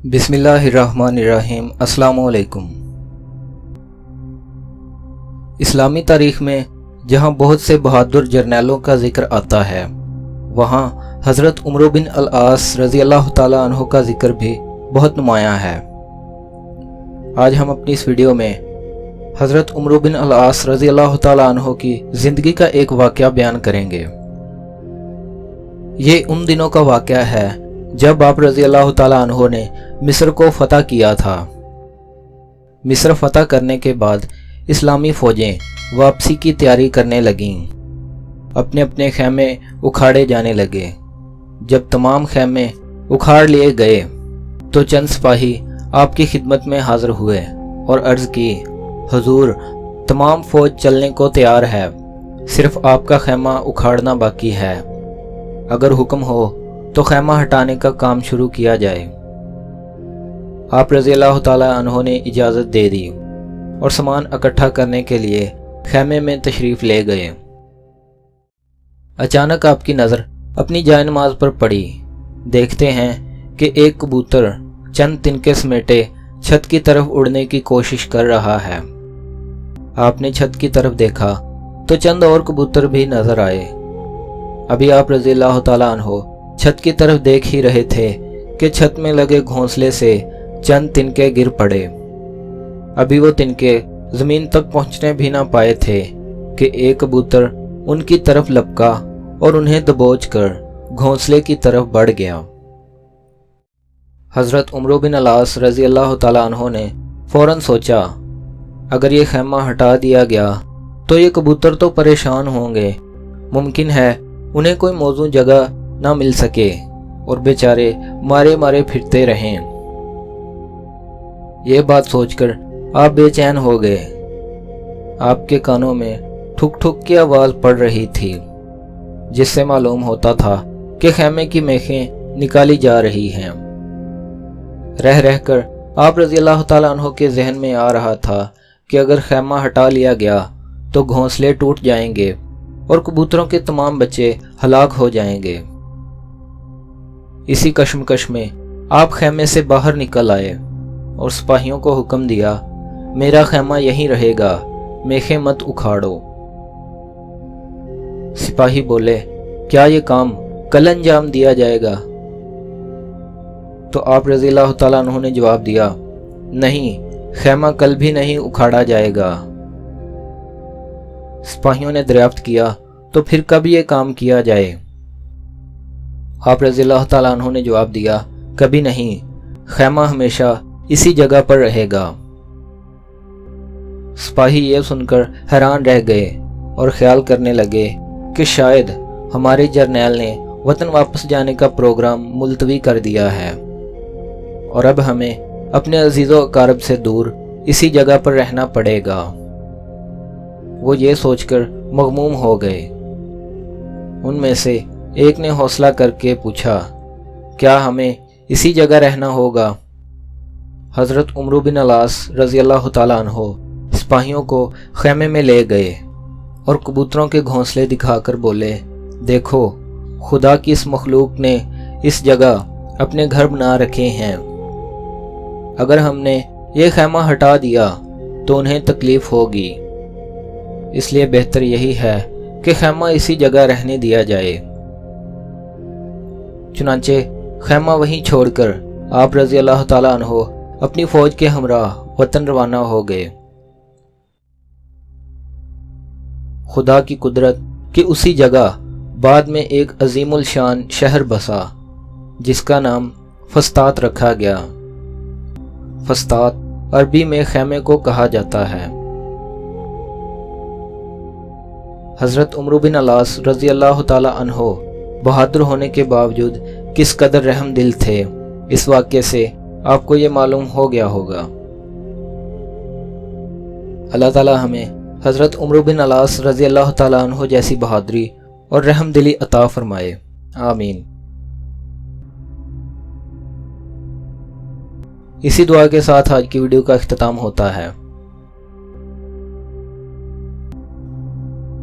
बिस्मिल्लाहिर्रहमानिर्रहीम। अस्सलाम वालेकुम। इस्लामी तारीख़ में जहाँ बहुत से बहादुर जर्नैलों का ज़िक्र आता है, वहाँ हज़रत उमर बिन अल-आस रज़ी अल्लाह ताला अन्हु का ज़िक्र भी बहुत नुमायाँ है। आज हम अपनी इस वीडियो में हज़रत उमर बिन अल-आस रज़ी अल्लाह ताला अन्हु की ज़िंदगी का एक वाक़या बयान करेंगे। ये उन दिनों का वाक़या है जब आप रज़ी अल्लाह ताला अन्हु ने मिस्र को फ़तह किया था। मिस्र फ़तह करने के बाद इस्लामी फ़ौजें वापसी की तैयारी करने लगीं। अपने अपने खैमे उखाड़े जाने लगे। जब तमाम खैमे उखाड़ लिए गए तो चंद सिपाही आपकी खिदमत में हाज़िर हुए और अर्ज़ की, हुज़ूर, तमाम फ़ौज चलने को तैयार है, सिर्फ़ आपका खैमा उखाड़ना बाकी है। अगर हुक्म हो तो खैमा हटाने का काम शुरू किया जाए। आप रज़ी अल्लाह ताला अन्हु ने इजाज़त दे दी और सामान इकट्ठा करने के लिए खैमे में तशरीफ़ ले गए। अचानक आपकी नज़र अपनी जाए नमाज पर पड़ी। देखते हैं कि एक कबूतर चंद तिनके समेटे छत की तरफ उड़ने की कोशिश कर रहा है। आपने छत की तरफ देखा तो चंद और कबूतर भी नज़र आए। अभी आप रज़ी अल्लाह ताला अन्हु छत की तरफ देख ही रहे थे कि छत में लगे घोंसले से चंद तिनके गिर पड़े। अभी वो तिनके ज़मीन तक पहुंचने भी ना पाए थे कि एक कबूतर उनकी तरफ लपका और उन्हें दबोच कर घोंसले की तरफ बढ़ गया। हज़रत उमर बिन अल-आस रज़ी अल्लाह ताला अन्हु ने फ़ौरन सोचा, अगर ये खैमा हटा दिया गया तो ये कबूतर तो परेशान होंगे, मुमकिन है उन्हें कोई मौजूद जगह ना मिल सके और बेचारे मारे मारे फिरते रहें। ये बात सोचकर आप बेचैन हो गए। आपके कानों में ठुक ठुक की आवाज़ पड़ रही थी, जिससे मालूम होता था कि खैमे की मेखें निकाली जा रही हैं। रह रहकर आप रज़ी अल्लाह ताला अन्हु के जहन में आ रहा था कि अगर खैमा हटा लिया गया तो घोंसले टूट जाएंगे और कबूतरों के तमाम बच्चे हलाक हो जाएंगे। इसी कश्मकश में आप खैमे से बाहर निकल आए और सिपाहियों को हुक्म दिया, मेरा खैमा यहीं रहेगा, मेखें मत उखाड़ो। सिपाही बोले, क्या ये काम कल अंजाम दिया जाएगा? तो आप रज़ी अल्लाह ताला अन्हु ने जवाब दिया, नहीं, खैमा कल भी नहीं उखाड़ा जाएगा। सिपाहियों ने दरियाफ्त किया, तो फिर कब ये काम किया जाए? आप रज़ी अल्लाह ताला अन्हु ने जवाब दिया, कभी नहीं, खैमा हमेशा इसी जगह पर रहेगा। सिपाही ये सुनकर हैरान रह गए और ख्याल करने लगे कि शायद हमारे जर्नैल ने वतन वापस जाने का प्रोग्राम मुलतवी कर दिया है और अब हमें अपने अजीज़ो अकारब से दूर इसी जगह पर रहना पड़ेगा। वो ये सोचकर मगमूम हो गए। उनमें से एक ने हौसला करके पूछा, क्या हमें इसी जगह रहना होगा? हज़रत उमर बिन अल-आस रज़ी अल्लाह ताला अन्हु सिपाहियों को खैमे में ले गए और कबूतरों के घोंसले दिखाकर बोले, देखो, खुदा की इस मखलूक ने इस जगह अपने घर बना रखे हैं। अगर हमने ये खैमा हटा दिया तो उन्हें तकलीफ होगी, इसलिए बेहतर यही है कि खैमा इसी जगह रहने दिया जाए। चुनांचे खैमा वहीं छोड़कर आप रज़ी अल्लाह ताला अन्हु अपनी फ़ौज के हमराह वतन रवाना हो गए। खुदा की कुदरत कि उसी जगह बाद में एक अजीमुल शान शहर बसा, जिसका नाम फस्तात रखा गया। फस्तात अरबी में खैमे को कहा जाता है। हज़रत उमर बिन अल-आस रज़ी अल्लाह ताला अन्हु बहादुर होने के बावजूद किस कदर रहम दिल थे, इस वाक़े से आपको ये मालूम हो गया होगा। अल्लाह ताला हमें हज़रत उमर बिन अल-आस रज़ी अल्लाह ताला अन्हु जैसी बहादुरी और रहम दिली अता फरमाए। आमीन। इसी दुआ के साथ आज की वीडियो का इख्तिताम होता है।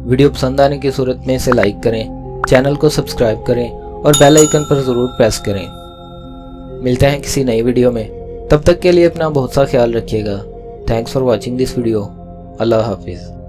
वीडियो पसंद आने की सूरत में इसे लाइक करें, चैनल को सब्सक्राइब करें और बेल आइकन पर ज़रूर प्रेस करें। ملتے ہیں کسی نئی ویڈیو میں، تب تک کے لیے اپنا بہت سا خیال رکھیے گا۔ Thanks for watching this video. اللہ حافظ۔